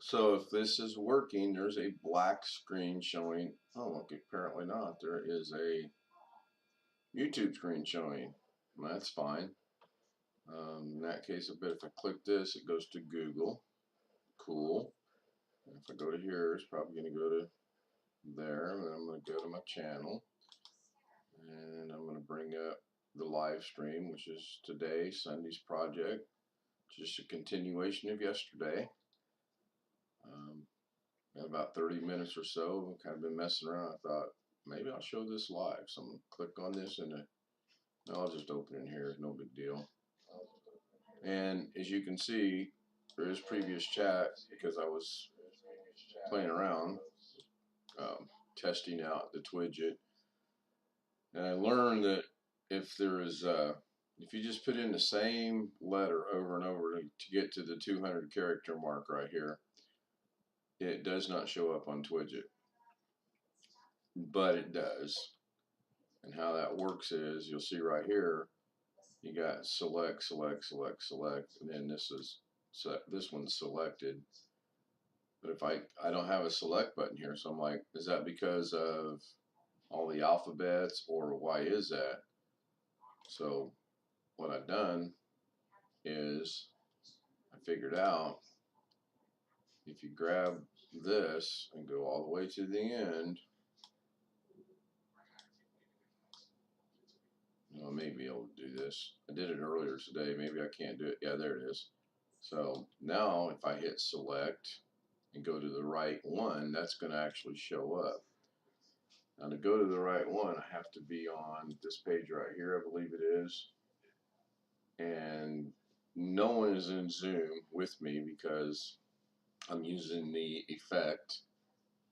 So if this is working, there's a black screen showing. Oh, okay, apparently not. There is a YouTube screen showing. That's fine. In that case, I bet if I click this, it goes to Google. Cool. And if I go to here, it's probably going to go to there. And then I'm going to go to my channel. And I'm going to bring up the live stream, which is today, Sunday's project. Just a continuation of yesterday. Got about 30 minutes or so. Kind of been messing around. I thought maybe I'll show this live. So I'm going to click on this and no, I'll just open it here. No big deal. And as you can see, there is previous chat because I was playing around, testing out the widget. And I learned that if there is, if you just put in the same letter over and over to get to the 200 character mark right here, it does not show up on Twidget, but it does. And how that works is you'll see right here, you got select, select, select, select, and then this one's selected. But if I don't have a select button here, so I'm like, is that because of all the alphabets or why is that? So what I've done is I figured out if you grab this and go all the way to the end, I may be able to do this. I did it earlier today. Maybe I can't do it. Yeah, there it is. So now if I hit select and go to the right one, that's going to actually show up. Now to go to the right one, I have to be on this page right here, I believe it is. And no one is in Zoom with me because I'm using the effect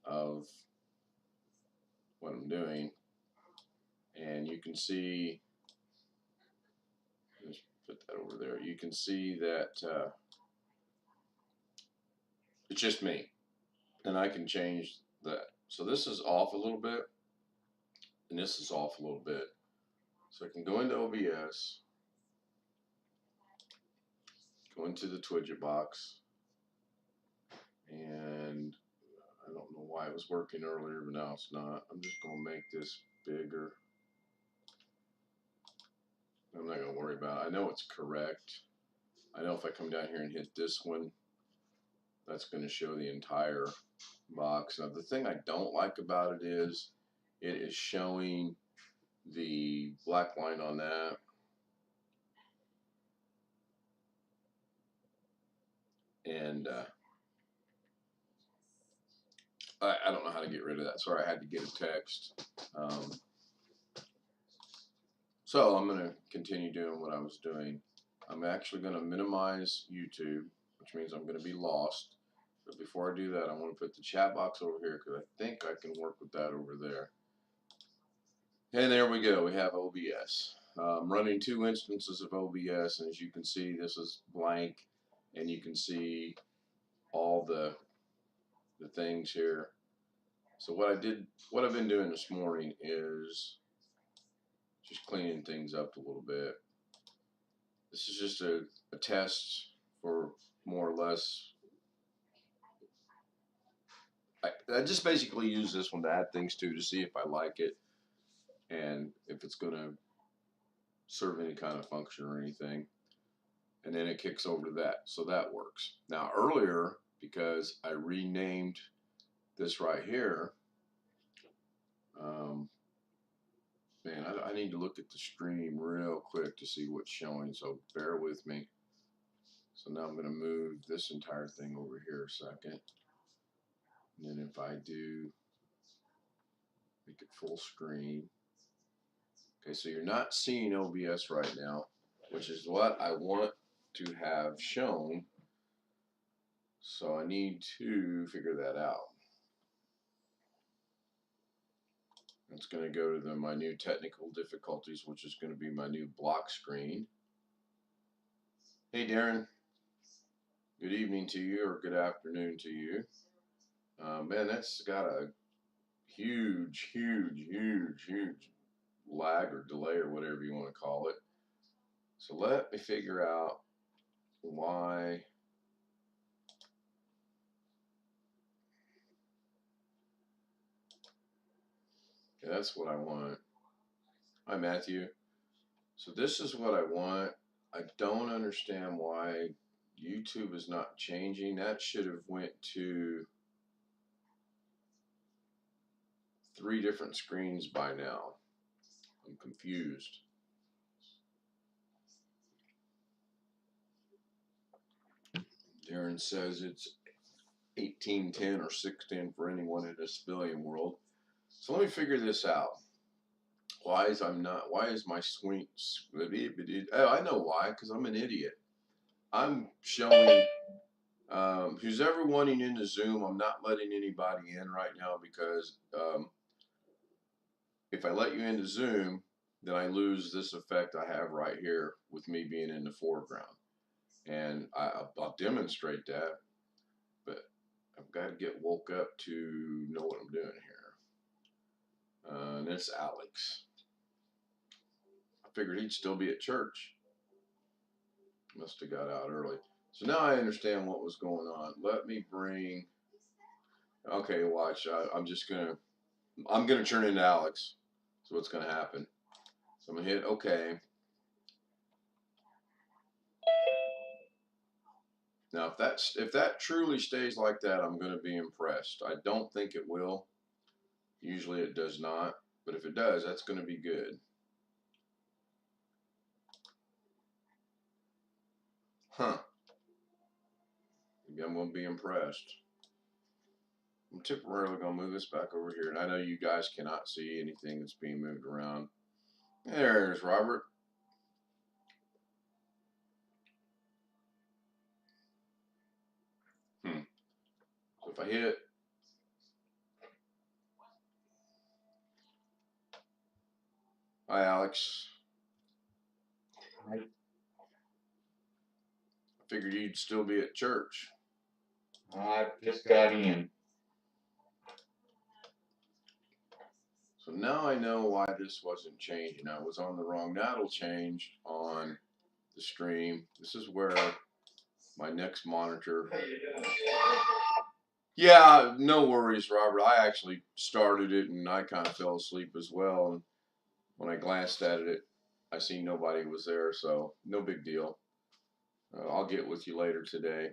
of what I'm doing. And you can see, let's put that over there. You can see that it's just me. And I can change that. So this is off a little bit. And this is off a little bit. So I can go into OBS, go into the widget box, and I don't know why it was working earlier, but now it's not. I'm just going to make this bigger. I'm not going to worry about it. I know it's correct. I know if I come down here and hit this one, that's going to show the entire box. Now the thing I don't like about it is showing the black line on that. And I don't know how to get rid of that. Sorry, I had to get a text. So I'm going to continue doing what I was doing. I'm actually going to minimize YouTube, which means I'm going to be lost. But before I do that, I want to put the chat box over here because I think I can work with that over there. And there we go. We have OBS. I'm running 2 instances of OBS, and as you can see, this is blank, and you can see all the things here. So what I've been doing this morning is just cleaning things up a little bit. This is just a test for more or less. I just basically use this one to add things to see if I like it and if it's going to serve any kind of function or anything. And then it kicks over to that. So that works. Now earlier, because I renamed this right here, man, I need to look at the stream real quick to see what's showing, so bear with me. So now I'm going to move this entire thing over here a second. And then if I do make it full screen. Okay, so you're not seeing OBS right now, which is what I want to have shown. So I need to figure that out. It's going to go to my new technical difficulties, which is going to be my new block screen. Hey, Darren. Good evening to you, or good afternoon to you. Man, that's got a huge lag or delay or whatever you want to call it. So let me figure out why Yeah, that's what I want. Hi, Matthew. So this is what I want. I don't understand why YouTube is not changing. That should have went to 3 different screens by now. I'm confused. Darren says it's 1810 or 610 for anyone in the civilian world. So let me figure this out. Why is my swing? Oh, I know why. Because I'm an idiot. I'm showing. Who's ever wanting into Zoom, I'm not letting anybody in right now because if I let you into Zoom, then I lose this effect I have right here with me being in the foreground. And I'll demonstrate that, but I've got to get woke up to know what I'm doing here. And it's Alex. I figured he'd still be at church. Must have got out early. So now I understand what was going on. Let me bring. Okay, watch. I'm gonna turn into Alex. So what's gonna happen? So I'm gonna hit OK. Now, if that truly stays like that, I'm gonna be impressed. I don't think it will. Usually it does not, but if it does, that's gonna be good. Huh? Maybe I'm gonna be impressed. I'm temporarily gonna move this back over here, and I know you guys cannot see anything that's being moved around. There's Robert. So if I hit, hi Alex. I Figured you'd still be at church. just got in. So now I know why this wasn't changing. I was on the wrong. Now it'll change on the stream. This is where my next monitor. Yeah, no worries, Robert. I actually started it and I kind of fell asleep as well. And when I glanced at it, I seen nobody was there, so no big deal. I'll get with you later today.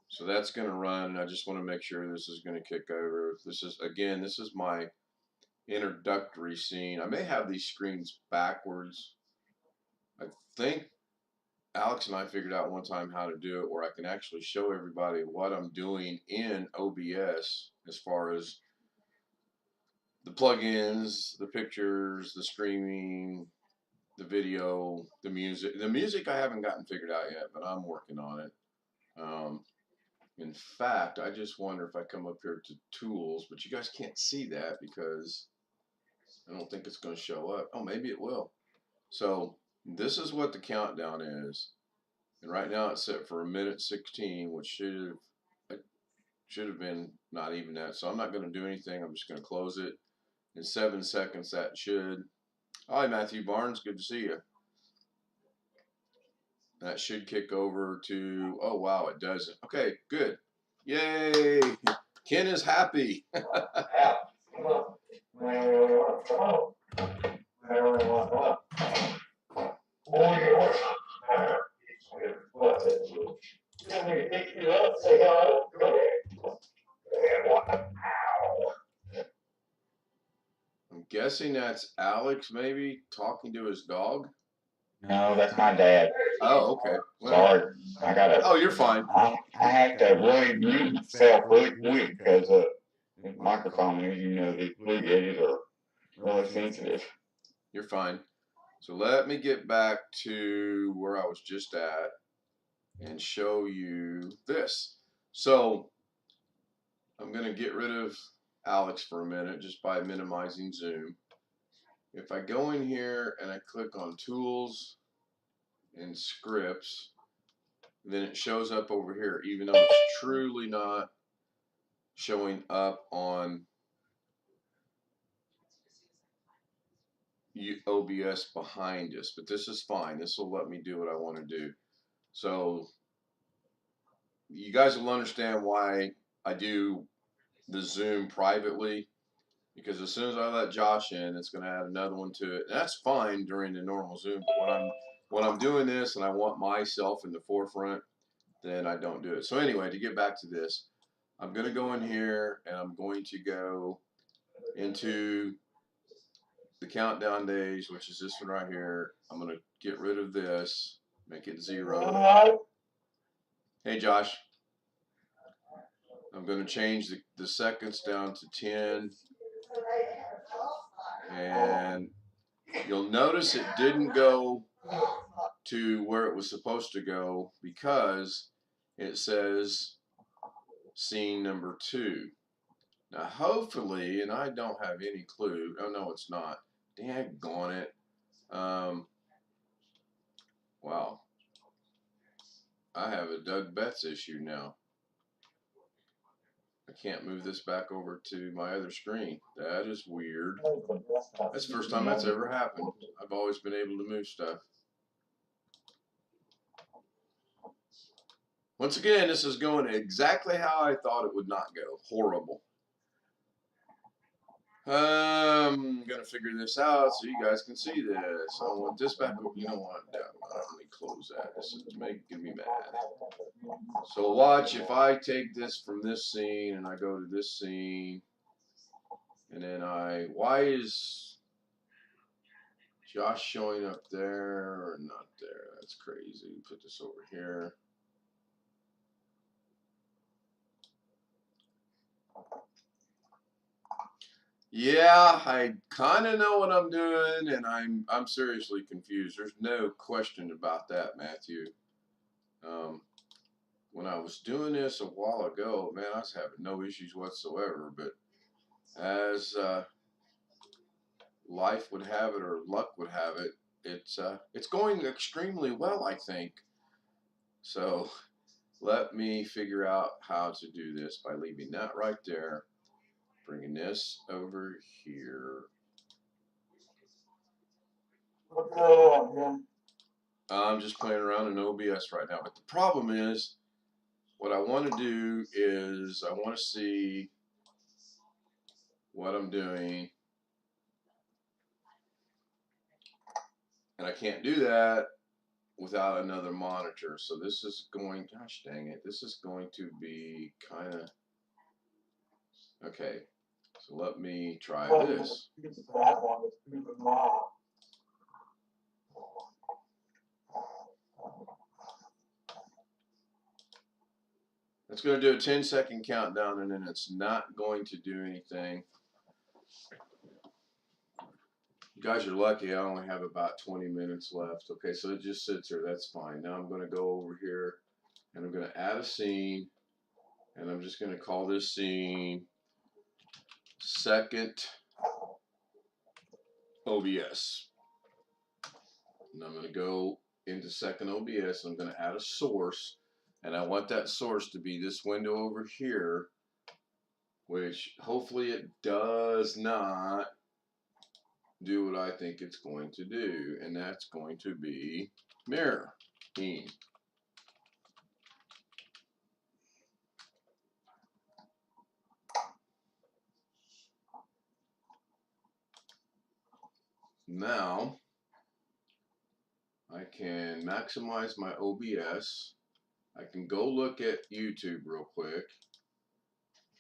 So that's going to run. I just want to make sure this is going to kick over. This is my introductory scene. I may have these screens backwards. I think Alex and I figured out one time how to do it where I can actually show everybody what I'm doing in OBS as far as the plugins, the pictures, the streaming, the video, the music. The music I haven't gotten figured out yet, but I'm working on it. In fact, I just wonder if I come up here to tools, but you guys can't see that because I don't think it's going to show up. Oh, maybe it will. So this is what the countdown is. And right now it's set for 1:16, which should have been not even that. So I'm not going to do anything. I'm just going to close it. In 7 seconds, that should. Hi, Matthew Barnes. Good to see you. That should kick over to. Oh, wow, it doesn't. Okay, good. Yay. Ken is happy. I'm guessing that's Alex maybe talking to his dog. No, that's my dad. Oh, okay. Well, sorry, I gotta. Oh, you're fine. I have to really mute myself really quick because the microphone is, these Blue Yetis are really sensitive. You're fine. So let me get back to where I was just at and show you this. So I'm going to get rid of Alex for a minute just by minimizing zoom. If I go in here and I click on tools and scripts, then it shows up over here, even though it's truly not showing up on OBS behind us. But this is fine. This will let me do what I want to do. So you guys will understand why I do the Zoom privately, because as soon as I let Josh in, it's going to add another one to it. And that's fine during the normal Zoom, but when I'm doing this and I want myself in the forefront, then I don't do it. So anyway, to get back to this, I'm going to go in here and I'm going to go into the countdown days, which is this one right here. I'm going to get rid of this, make it 0. Hey, Josh. I'm going to change the seconds down to 10. And you'll notice it didn't go to where it was supposed to go because it says scene number 2. Now, hopefully, and I don't have any clue. Oh, no, it's not. Daggone it. Wow. I have a Doug Betts issue now. I can't move this back over to my other screen. That is weird. That's the first time that's ever happened. I've always been able to move stuff. Once again, this is going exactly how I thought it would not go. Horrible. I'm going to figure this out so you guys can see this. I want this back over. You know what? Let me close that. This is making me mad. So watch, if I take this from this scene and I go to this scene, and then why is Josh showing up there or not there? That's crazy. Put this over here. Yeah, I kind of know what I'm doing, and I'm seriously confused. There's no question about that, Matthew. When I was doing this a while ago, man, I was having no issues whatsoever. But as life would have it, or luck would have it, it's going extremely well, I think. So let me figure out how to do this by leaving that right there, bringing this over here. I'm just playing around in OBS right now. But the problem is, what I want to do is I want to see what I'm doing. And I can't do that without another monitor. So this is going, gosh dang it, this is going to be kind of, okay. So let me try this. It's going to do a 10-second countdown, and then it's not going to do anything. You guys are lucky. I only have about 20 minutes left. Okay, so it just sits there. That's fine. Now I'm going to go over here, and I'm going to add a scene, and I'm just going to call this scene second OBS. And I'm going to go into second OBS, and I'm going to add a source, and I want that source to be this window over here, which hopefully it does not do what I think it's going to do, and that's going to be mirror. Now I can maximize my OBS. I can go look at YouTube real quick,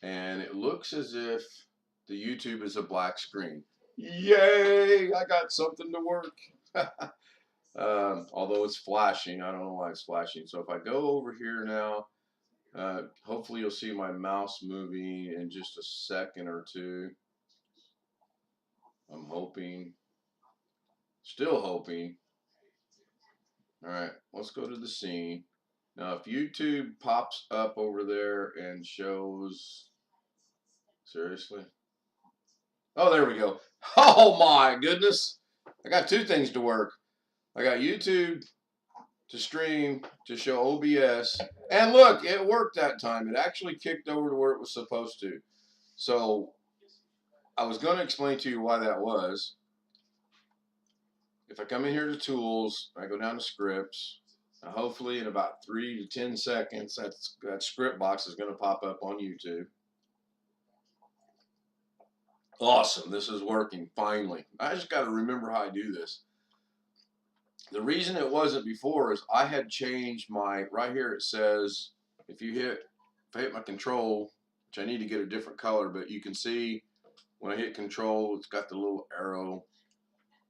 and it looks as if the YouTube is a black screen. Yay! I got something to work. Although it's flashing, I don't know why it's flashing. So if I go over here now, hopefully you'll see my mouse moving in just a second or two. I'm hoping, still hoping. All right, let's go to the scene. Now, if YouTube pops up over there and shows, seriously? Oh, there we go. Oh my goodness. I got two things to work. I got YouTube to stream, to show OBS. And look, it worked that time. It actually kicked over to where it was supposed to. So I was going to explain to you why that was. If I come in here to tools, I go down to scripts, Hopefully in about 3 to 10 seconds, that script box is going to pop up on YouTube. Awesome, this is working finally. I just got to remember how I do this. The reason it wasn't before is I had changed my, right here it says, if I hit my control, which I need to get a different color, but you can see when I hit control, it's got the little arrow.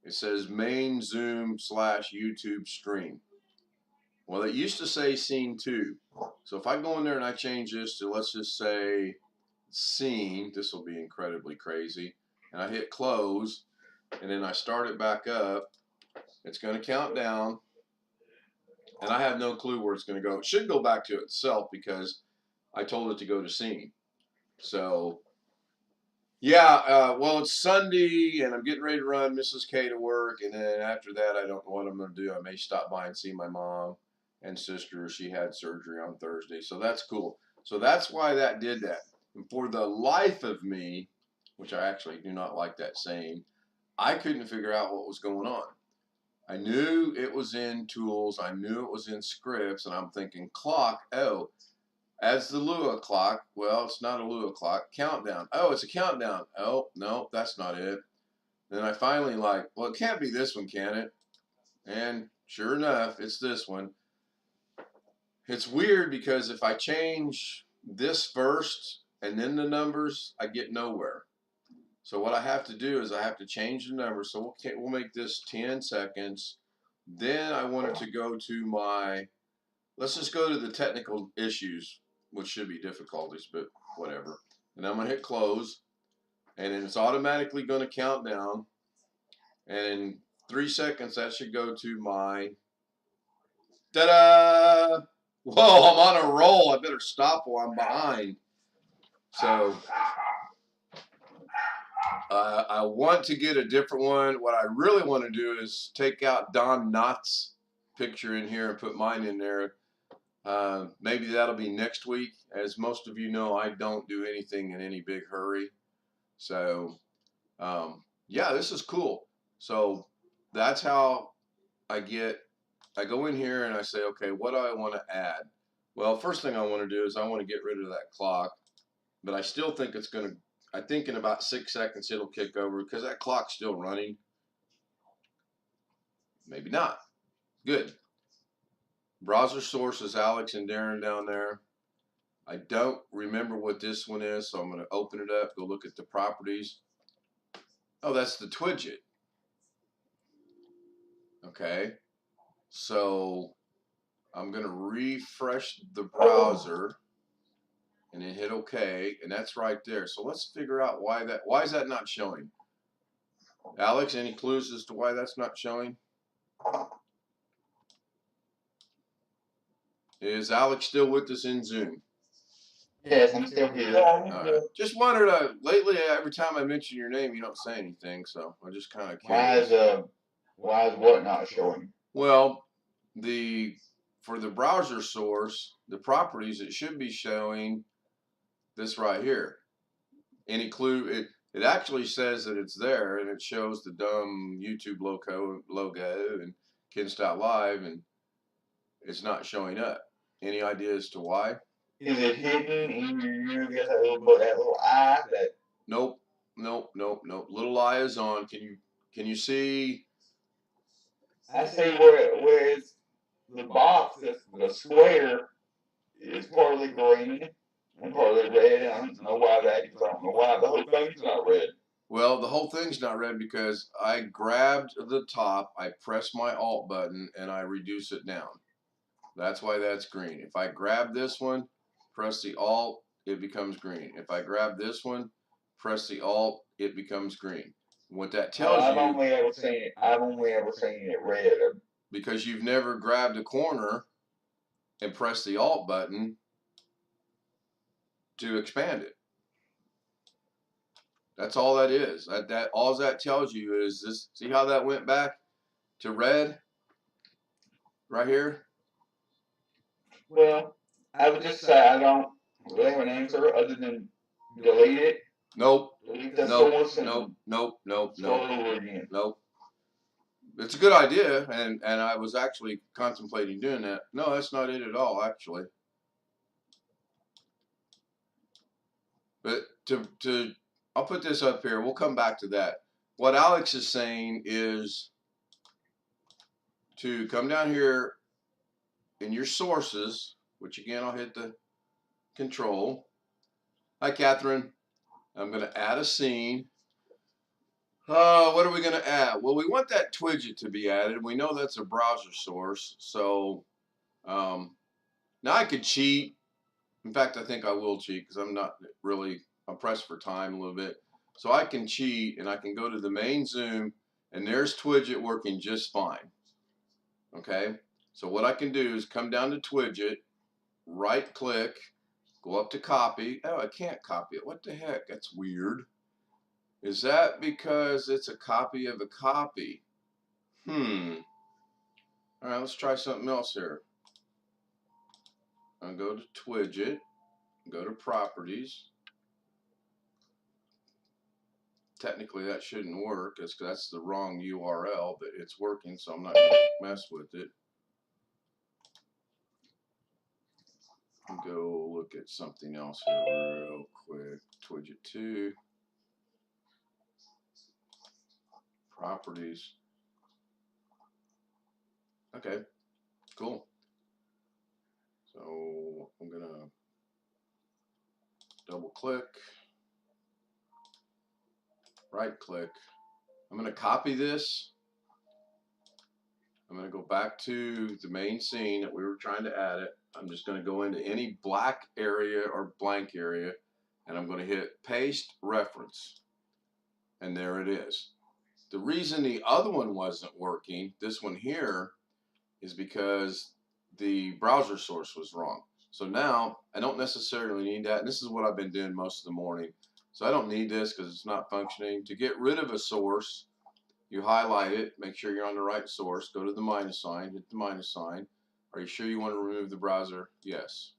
It says main zoom / YouTube stream. Well, it used to say scene 2. So if I go in there and I change this to, let's just say, scene, this will be incredibly crazy, and I hit close, and then I start it back up, it's going to count down, and I have no clue where it's going to go. It should go back to itself because I told it to go to scene. So, yeah, well, it's Sunday, and I'm getting ready to run Mrs. K to work, and then after that, I don't know what I'm going to do. I may stop by and see my mom and sister. She had surgery on Thursday, so that's cool. So that's why that did that. And for the life of me, which I actually do not like that saying, I couldn't figure out what was going on. I knew it was in tools, I knew it was in scripts, and I'm thinking clock, oh, as the Lua clock, well, it's not a Lua clock, countdown, oh, it's a countdown, oh, no, that's not it. Then I finally well, it can't be this one, can it? And sure enough, it's this one. It's weird because if I change this first and then the numbers, I get nowhere. So what I have to do is I have to change the numbers. So we'll make this 10 seconds. Then I want it to go to my, let's just go to the technical issues, which should be difficulties, but whatever. And I'm going to hit close. And then it's automatically going to count down. And in 3 seconds, that should go to my, ta-da! Whoa, I'm on a roll. I better stop while I'm behind. So I want to get a different one. What I really want to do is take out Don Knotts' picture in here and put mine in there. Maybe that'll be next week. As most of you know, I don't do anything in any big hurry. So, yeah, this is cool. So that's how I go in here and I say, okay, what do I want to add? Well, first thing I want to do is I want to get rid of that clock, but I still think it's going to, I think in about 6 seconds it'll kick over because that clock's still running. Maybe not. Good. Browser source is Alex and Darren down there. I don't remember what this one is, so I'm going to open it up, go look at the properties. Oh, that's the Twidget. Okay. So I'm going to refresh the browser and then hit OK, and that's right there. So let's figure out why is that not showing? Alex, any clues as to why that's not showing? Is Alex still with us in Zoom? Yes, I'm still here. All right. Just wondered, lately every time I mention your name, you don't say anything, so I just kind of curious. Why is what not showing? Well, for the browser source, the properties, it should be showing this right here. Any clue? It actually says that it's there, and it shows the dumb YouTube logo and Stout Live, and it's not showing up. Any idea as to why? Is it hidden in your that little eye? Nope. Little eye is on. Can you see? I see where it's the box, the square, is partly green and partly red. I don't know why that is. I don't know why the whole thing's not red. Well, the whole thing's not red because I grabbed the top, I press my Alt button, and I reduce it down. That's why that's green. If I grab this one, press the Alt, it becomes green. If I grab this one, press the Alt, it becomes green. What that tells you... I've only ever seen it red. Because you've never grabbed a corner and pressed the Alt button to expand it. That's all that is. All that tells you is this. See how that went back to red? Right here? Well, I would just say I don't really have an answer other than delete it. Nope. Delete the source and nope. start over again. Nope. it's a good idea, and I was actually contemplating doing that. No, that's not it at all, actually. But I'll put this up here. We'll come back to that. What Alex is saying is to come down here in your sources, which again, I'll hit the control. Hi, Catherine. I'm going to add a scene. What are we going to add? Well, we want that widget to be added. We know that's a browser source. So now I could cheat. In fact, I think I will cheat because I'm not really, I'm pressed for time a little bit. So I can cheat and I can go to the main zoom and there's Twidget working just fine. Okay. So what I can do is come down to Twidget, right click, go up to copy. Oh, I can't copy it. What the heck? That's weird. Is that because it's a copy of a copy? All right, let's try something else here. I'll go to Twidget, go to properties. Technically that shouldn't work because that's the wrong URL, but it's working, so I'm not going to mess with it. I'll go look at something else here real quick. Twidget 2. Properties. Okay, cool. So I'm going to double click, right click. I'm going to copy this. I'm going to go back to the main scene that we were trying to add it. I'm just going to go into any black area or blank area and I'm going to hit paste reference. And there it is. The reason the other one wasn't working, this one here, is because the browser source was wrong. So now I don't necessarily need that. And this is what I've been doing most of the morning. So I don't need this because it's not functioning. To get rid of a source, you highlight it, make sure you're on the right source, go to the minus sign, hit the minus sign. Are you sure you want to remove the browser? Yes.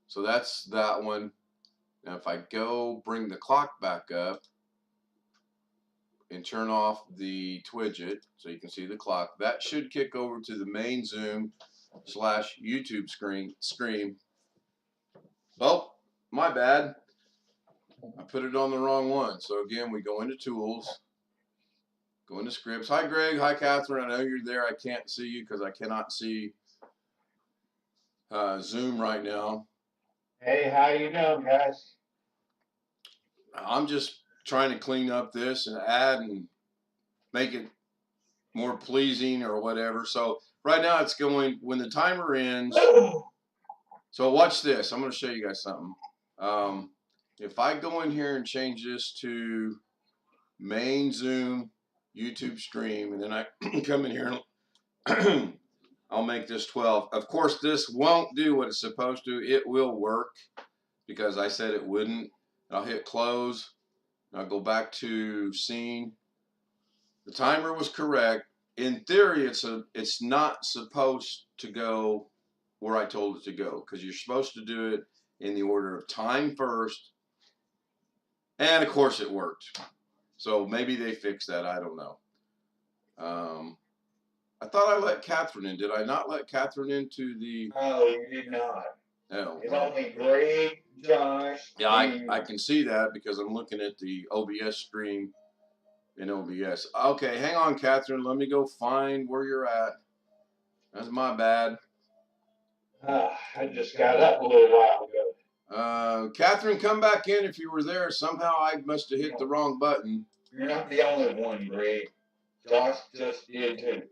So that's that one. Now if I go bring the clock back up and turn off the Twidget so you can see the clock, that should kick over to the main Zoom / YouTube screen. Oh, my bad. I put it on the wrong one. So again, we go into tools, go into scripts. Hi, Greg. Hi, Catherine. I know you're there. I can't see you because I cannot see Zoom right now. Hey, how you doing, guys? I'm just trying to clean up this and add and make it more pleasing or whatever. So right now it's going, when the timer ends, so watch this. I'm going to show you guys something. If I go in here and change this to main Zoom YouTube stream, and then I come in here and I'll make this 12. Of course, this won't do what it's supposed to. It will work because I said it wouldn't. I'll hit close. I'll go back to scene. The timer was correct. In theory, it's not supposed to go where I told it to go because you're supposed to do it in the order of time first. And of course, it worked. So maybe they fixed that. I don't know. I thought I let Catherine in. Did I not let Catherine into the? No, you did not. No. It's only Greg, Josh. Yeah, I can see that because I'm looking at the OBS stream in OBS. Okay, hang on, Catherine. Let me go find where you're at. That's my bad. I just got up a little while ago. Catherine, come back in if you were there. Somehow I must have hit the wrong button. You're not the only one, Greg. Josh just did too.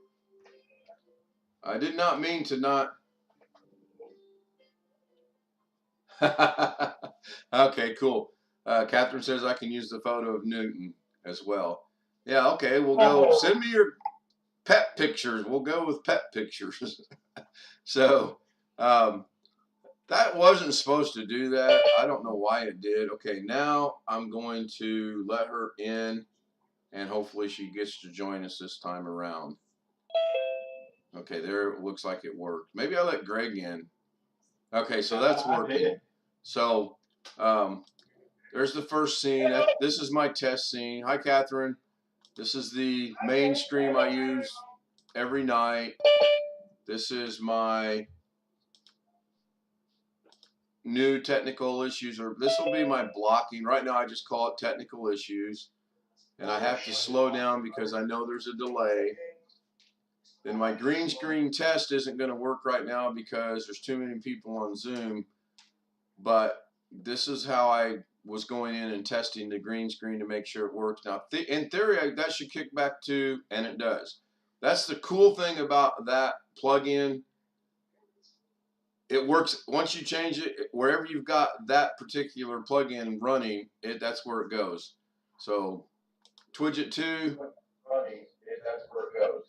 I did not mean to not. Okay, cool. Catherine says I can use the photo of Newton as well. Yeah, okay, we'll go. Send me your pet pictures. We'll go with pet pictures. So, that wasn't supposed to do that. I don't know why it did. Okay, now I'm going to let her in, and hopefully she gets to join us this time around. Okay, there it looks like it worked. Maybe I let Greg in. Okay, so that's working. So there's the first scene. This is my test scene. Hi, Catherine. This is the main stream I use every night. This is my new technical issues, or this will be my blocking. Right now I just call it technical issues. And I have to slow down because I know there's a delay. Then my green screen test isn't going to work right now because there's too many people on Zoom. But this is how I was going in and testing the green screen to make sure it works. Now, in theory, that should kick back to, and it does. That's the cool thing about that plugin. It works once you change it. Wherever you've got that particular plugin running, that's where it goes. So, Twidget 2. That's where it goes.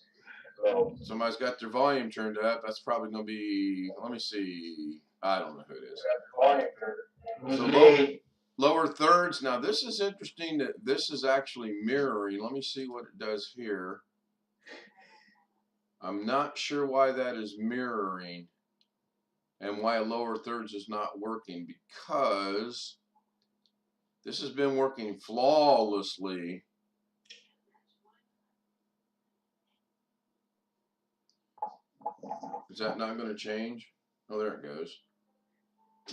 So somebody's got their volume turned up. That's probably going to be, let me see. I don't know who it is. So lower thirds. Now this is interesting that this is actually mirroring. Let me see what it does here. I'm not sure why that is mirroring and why lower thirds is not working, because this has been working flawlessly. Is that not going to change? Oh, there it goes.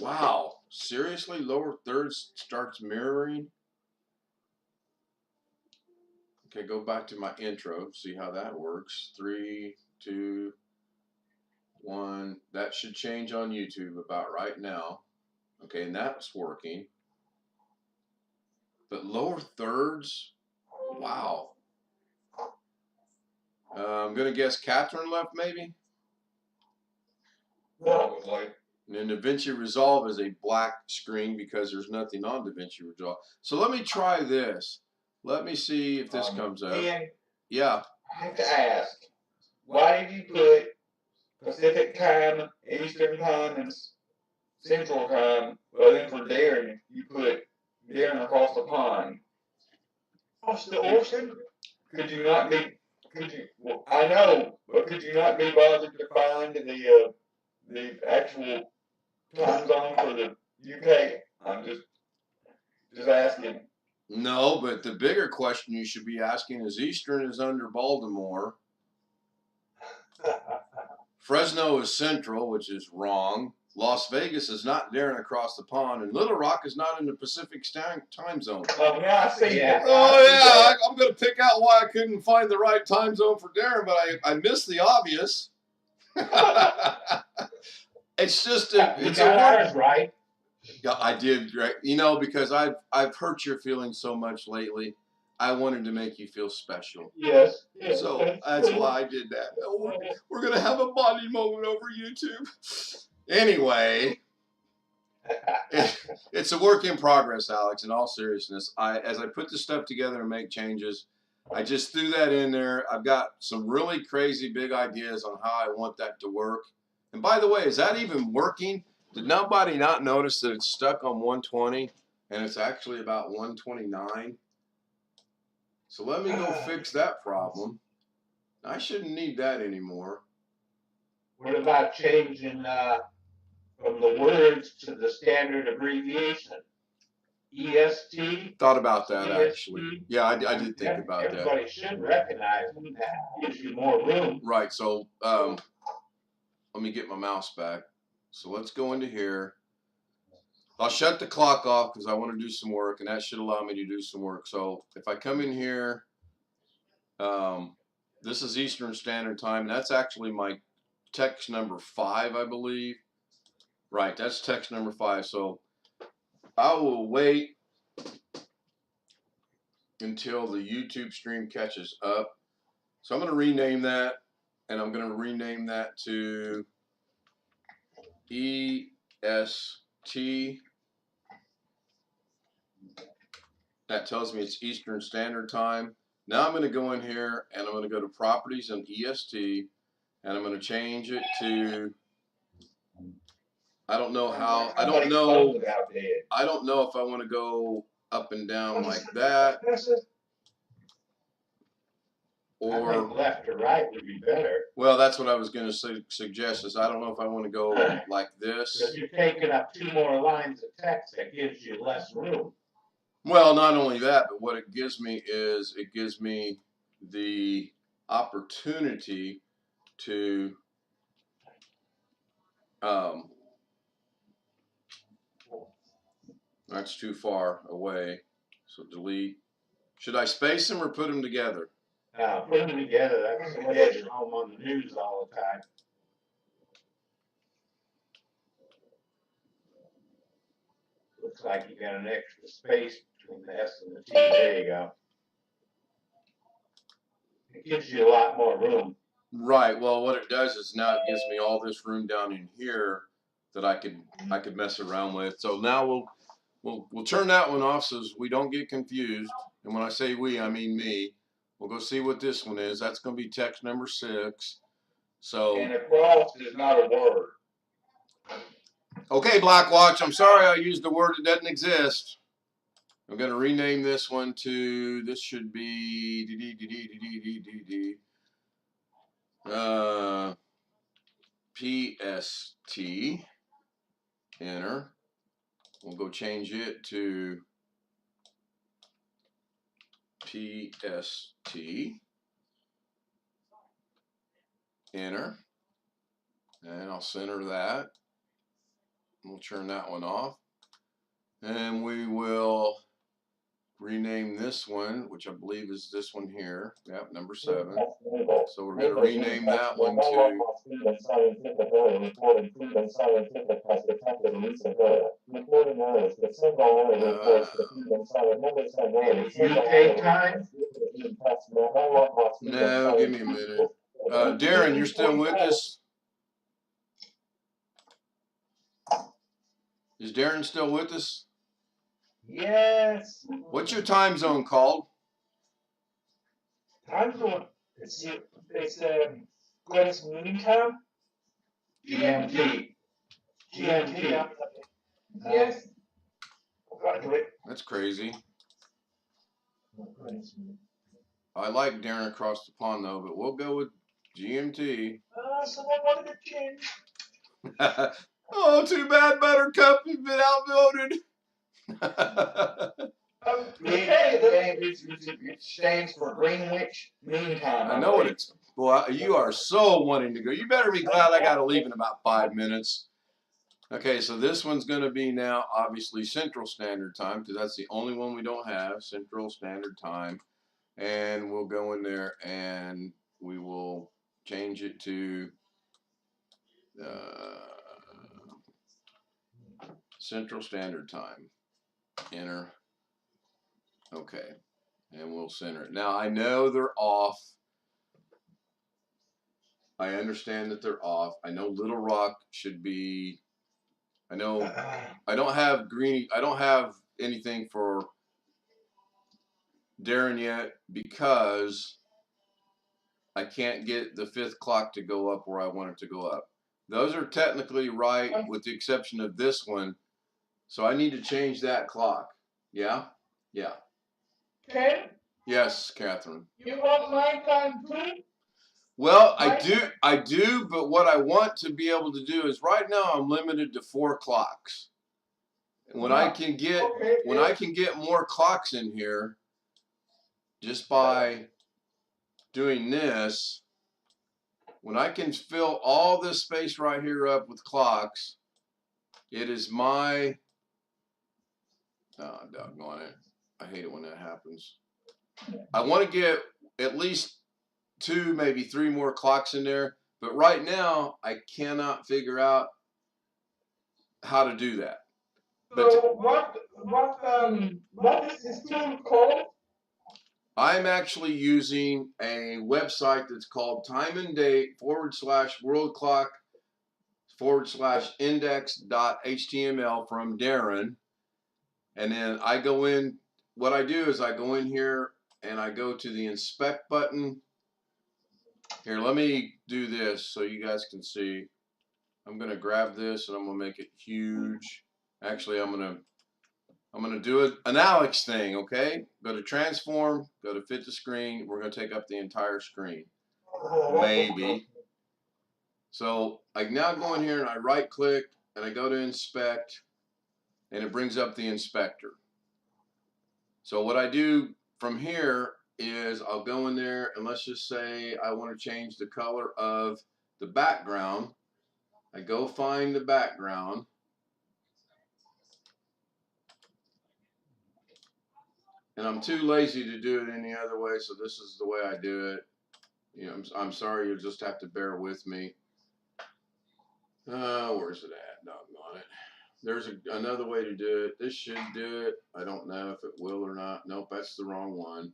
Wow, seriously? Lower thirds starts mirroring? Okay, go back to my intro, see how that works. 3, 2, 1. That should change on YouTube about right now. Okay, and that's working. But lower thirds? Wow. I'm going to guess Catherine left, maybe? Probably. And DaVinci Resolve is a black screen because there's nothing on DaVinci Resolve. So let me try this. Let me see if this comes up. And yeah. I have to ask, why did you put Pacific time, Eastern time, and Central time, but then for Darren, you put Darren across the pond? Across the ocean? Could you not be, well, I know, but could you not be bothered to find the actual time zone for the UK? I'm just asking. No, but the bigger question you should be asking is Eastern is under Baltimore. Fresno is Central, which is wrong. Las Vegas is not Darren across the pond, and Little Rock is not in the Pacific time zone. Oh, yeah, I see that. Oh, yeah, I'm going to pick out why I couldn't find the right time zone for Darren, but I missed the obvious. It's just it's a word, right? Yeah, I did, right? You know, because I've hurt your feelings so much lately. I wanted to make you feel special. Yes. So that's why I did that. We're gonna have a bonding moment over YouTube. Anyway, it's a work in progress, Alex. In all seriousness, as I put this stuff together and make changes, I just threw that in there. I've got some really crazy big ideas on how I want that to work. And by the way, is that even working? Did nobody not notice that it's stuck on 120 and it's actually about 129? So let me go fix that problem. I shouldn't need that anymore. What about changing from the words to the standard abbreviation? EST? Thought about that, EST? actually. Yeah, I did think about that. Everybody should recognize them. That gives you more room. Right, so let me get my mouse back. So let's go into here. I'll shut the clock off because I want to do some work, and that should allow me to do some work. So if I come in here, this is Eastern Standard Time, and that's actually my text number 5, I believe. Right, that's text number 5. So I will wait until the YouTube stream catches up. So I'm going to rename that, and I'm going to rename that to EST. That tells me it's Eastern Standard Time. Now I'm going to go in here and I'm going to go to Properties and EST, and I'm going to change it to, I don't know how, I don't know if I want to go up and down like that, or left or right would be better. Well, that's what I was going to suggest, is I don't know if I want to go like this. Because you're taking up 2 more lines of text, that gives you less room. Well, not only that, but what it gives me is it gives me the opportunity to that's too far away, so delete. Should I space them or put them together? Put them together. That's what is at home on the news all the time. Looks like you got an extra space between the S and the T. There you go. It gives you a lot more room. Right. Well, what it does is now it gives me all this room down in here that I could mess around with. So now we'll turn that one off so we don't get confused. And when I say we, I mean me. We'll go see what this one is. That's going to be text number 6. So. And across is not a word. Okay, Blackwatch. I'm sorry I used a word that doesn't exist. I'm going to rename this one to. This should be. PST. Enter. We'll go change it to PST. Enter. And I'll center that. We'll turn that one off. And we will rename this one, which I believe is this one here. Yep, number 7. So we're going to rename that one to. UK time? No, give me a minute. Darren, you're still with us? Is Darren still with us? Yes. What's your time zone called? Time zone. It's Greenwich Mean Time. GMT. GMT. Yes. That's crazy. I like Darren across the pond though, but we'll go with GMT. Someone wanted to change. Oh, too bad, Buttercup. You've been outvoted. It stands for Greenwich Mean Time. I know what it's. Boy, you are so wanting to go. You better be glad I got to leave in about 5 minutes. Okay, so this one's going to be now obviously Central Standard Time because that's the only one we don't have, Central Standard Time. And we'll go in there and we will change it to Central Standard Time. Enter. Okay. And we'll center it. Now, I know they're off. I understand that they're off. I know Little Rock should be. I know I don't have green. I don't have anything for Darren yet because I can't get the 5th clock to go up where I want it to go up. Those are technically right with the exception of this one. So I need to change that clock. Yeah? Yeah. Okay. Yes, Catherine. You want my time too? Well, I do, but what I want to be able to do is right now I'm limited to 4 clocks. When I can get more clocks in here just by doing this, when I can fill all this space right here up with clocks, it is my doggone it. I hate it when that happens. I want to get at least 2, maybe 3 more clocks in there, but right now I cannot figure out how to do that. But so what is this tool called? I'm actually using a website that's called time and date /world clock /index.html from Darren. And then I go in, what I do is I go in here and I go to the inspect button. Here, let me do this so you guys can see. I'm going to grab this and I'm going to make it huge. Actually, I'm going to do an Alex thing, okay? Go to transform, go to fit to screen. We're going to take up the entire screen. Maybe. So I now go in here and I right click and I go to inspect and it brings up the inspector. So what I do from here is I'll go in there and let's just say I want to change the color of the background. I go find the background. And I'm too lazy to do it any other way, so this is the way I do it. You know, I'm sorry, you'll just have to bear with me. Where's it at? Doggone it. There's another way to do it. This should do it. I don't know if it will or not. Nope, that's the wrong one.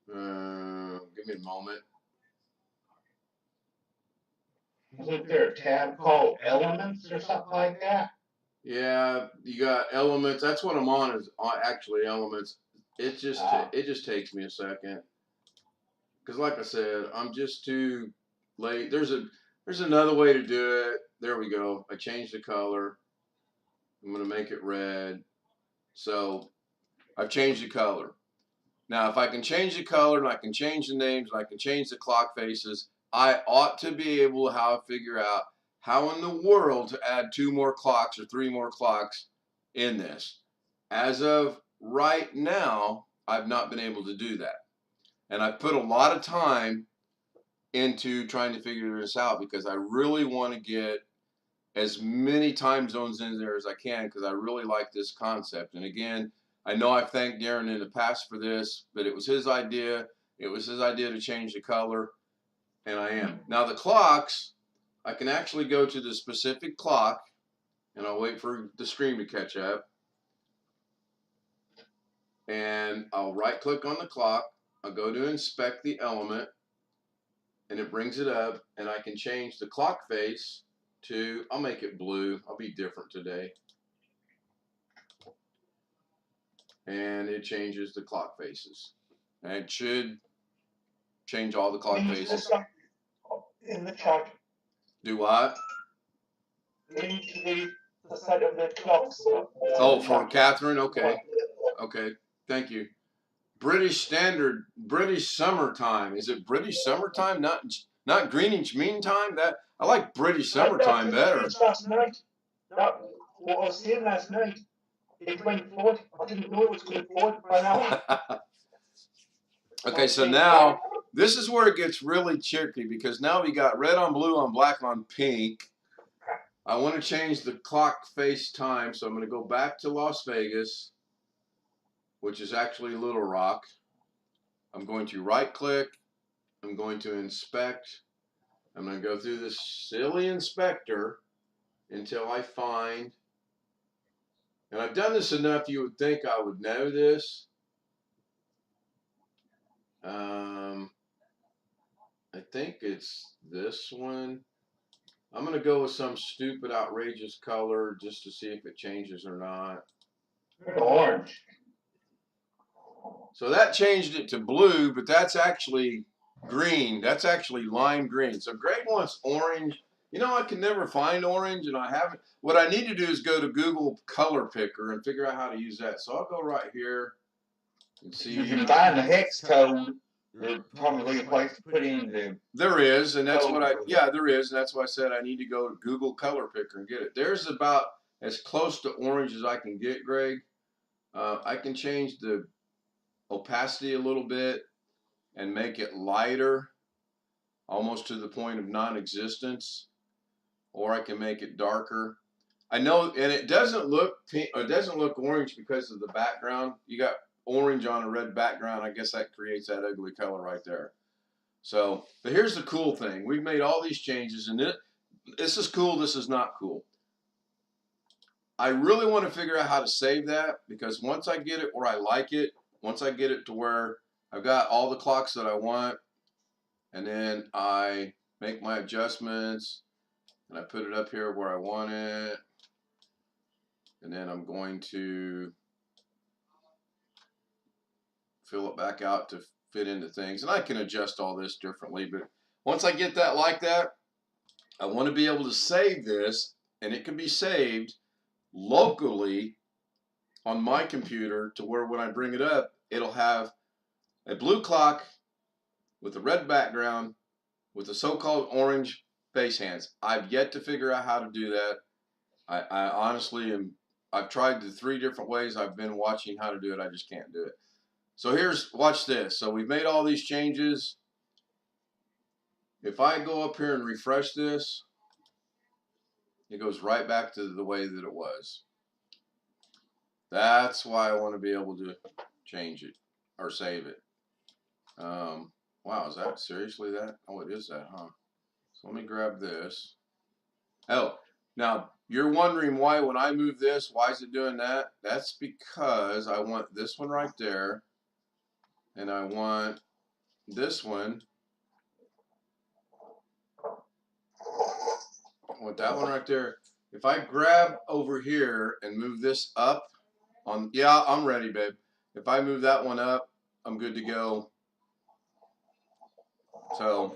Give me a moment. Isn't there a tab called Elements or something like that? Yeah, you got Elements. That's what I'm on, is actually Elements. It just takes me a second. Because like I said, I'm just too late. There's another way to do it. There we go. I changed the color. I'm going to make it red. So I've changed the color. Now, if I can change the color and I can change the names and I can change the clock faces, I ought to be able to figure out how in the world to add 2 more clocks or 3 more clocks in this. As of right now, I've not been able to do that. And I've put a lot of time into trying to figure this out because I really want to get as many time zones in there as I can because I really like this concept. And again, I know I've thanked Darren in the past for this, but it was his idea. It was his idea to change the color, and I am. Now the clocks, I can actually go to the specific clock, and I'll wait for the screen to catch up. And I'll right click on the clock. I'll go to inspect the element, and it brings it up, and I can change the clock face to, I'll make it blue. I'll be different today. And it changes the clock faces. And it should change all the clock faces. In the chart. Do what? Into the side of the clocks. Oh, for Catherine? Okay. Okay. Thank you. British Standard, British Summertime. Is it British Summertime? Not Greenwich Mean Time? That I like British Summertime better. Last night. That what I was seeing last night. It went forward. I didn't know it was going forward by now. Okay, so now this is where it gets really tricky because now we got red on blue on black on pink. I want to change the clock face time, so I'm going to go back to Las Vegas, which is actually Little Rock. I'm going to right click. I'm going to inspect. I'm going to go through this silly inspector until I find, and I've done this enough you would think I would know this. I think it's this one. I'm going to go with some stupid, outrageous color just to see if it changes or not. Orange. So that changed it to blue, but that's actually green. That's actually lime green. So Greg wants orange. You know, I can never find orange, and I haven't. What I need to do is go to Google Color Picker and figure out how to use that. So I'll go right here and see. You can find the hex code. There's probably a place to put in the. There is, and that's what there is, and that's why I said I need to go to Google Color Picker and get it. There's about as close to orange as I can get, Greg. I can change the opacity a little bit and make it lighter, almost to the point of non-existence, or I can make it darker. I know, and it doesn't look pink, or it doesn't look orange because of the background. You got orange on a red background. I guess that creates that ugly color right there. So, but here's the cool thing. We've made all these changes, and this is cool, this is not cool. I really want to figure out how to save that, because once I get it where I like it, once I get it to where I've got all the clocks that I want, and then I make my adjustments, and I put it up here where I want it, and then I'm going to fill it back out to fit into things. And I can adjust all this differently, but once I get that like that, I want to be able to save this, and it can be saved locally on my computer to where when I bring it up, it'll have a blue clock with a red background with the so-called orange face hands. I've yet to figure out how to do that. I honestly am I've tried the 3 different ways I've been watching how to do it. I just can't do it. So watch this. So we've made all these changes. If I go up here and refresh this, it goes right back to the way that it was. That's why I want to be able to change it or save it. Wow, is that seriously that? Oh, it is that, huh? So let me grab this. Oh, now you're wondering why when I move this, why is it doing that? That's because I want this one right there, and I want this one. I want that one right there. If I grab over here and move this up on, yeah, I'm ready, babe. If I move that one up, I'm good to go. So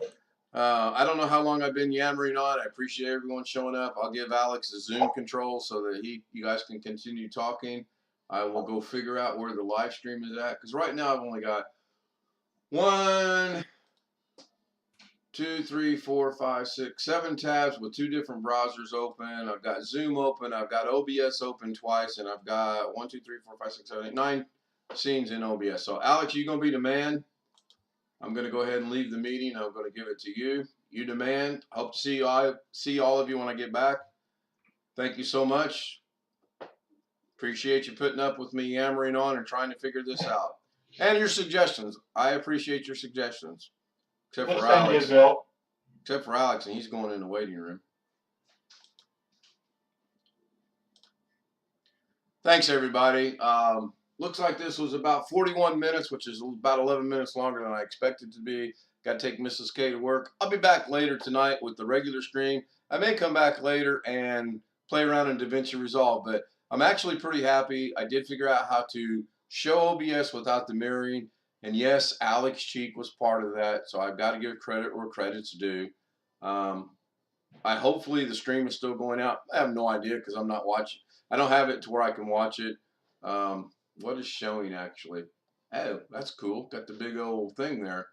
I don't know how long I've been yammering on. I appreciate everyone showing up. I'll give Alex a Zoom control so that you guys can continue talking. I will go figure out where the live stream is at, because right now I've only got 1, 2, 3, 4, 5, 6, 7 tabs with 2 different browsers open. I've got Zoom open. I've got OBS open twice, and I've got 1, 2, 3, 4, 5, 6, 7, 8, 9 scenes in OBS. So Alex, you gonna be the man. I'm going to go ahead and leave the meeting. I'm going to give it to you. You demand. Hope to see all of you when I get back. Thank you so much. Appreciate you putting up with me yammering on and trying to figure this out. And your suggestions. I appreciate your suggestions. Except for Alex. Except for Alex, and he's going in the waiting room. Thanks, everybody. Looks like this was about 41 minutes, which is about 11 minutes longer than I expected to be. Got to take Mrs. K to work. I'll be back later tonight with the regular stream. I may come back later and play around in DaVinci Resolve, but I'm actually pretty happy. I did figure out how to show OBS without the mirroring. And yes, Alex Cheak was part of that, so I've got to give credit where credit's due. Hopefully the stream is still going out. I have no idea because I'm not watching. I don't have it to where I can watch it. What is showing actually? Oh, that's cool. Got the big old thing there.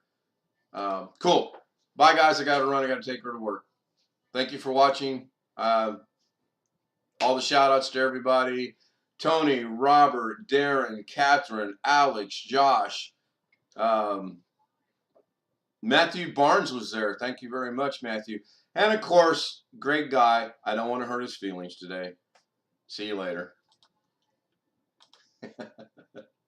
Cool. Bye, guys. I got to run. I got to take her to work. Thank you for watching. All the shout outs to everybody. Tony, Robert, Darren, Catherine, Alex, Josh. Matthew Barnes was there. Thank you very much, Matthew. And, of course, great guy. I don't want to hurt his feelings today. See you later.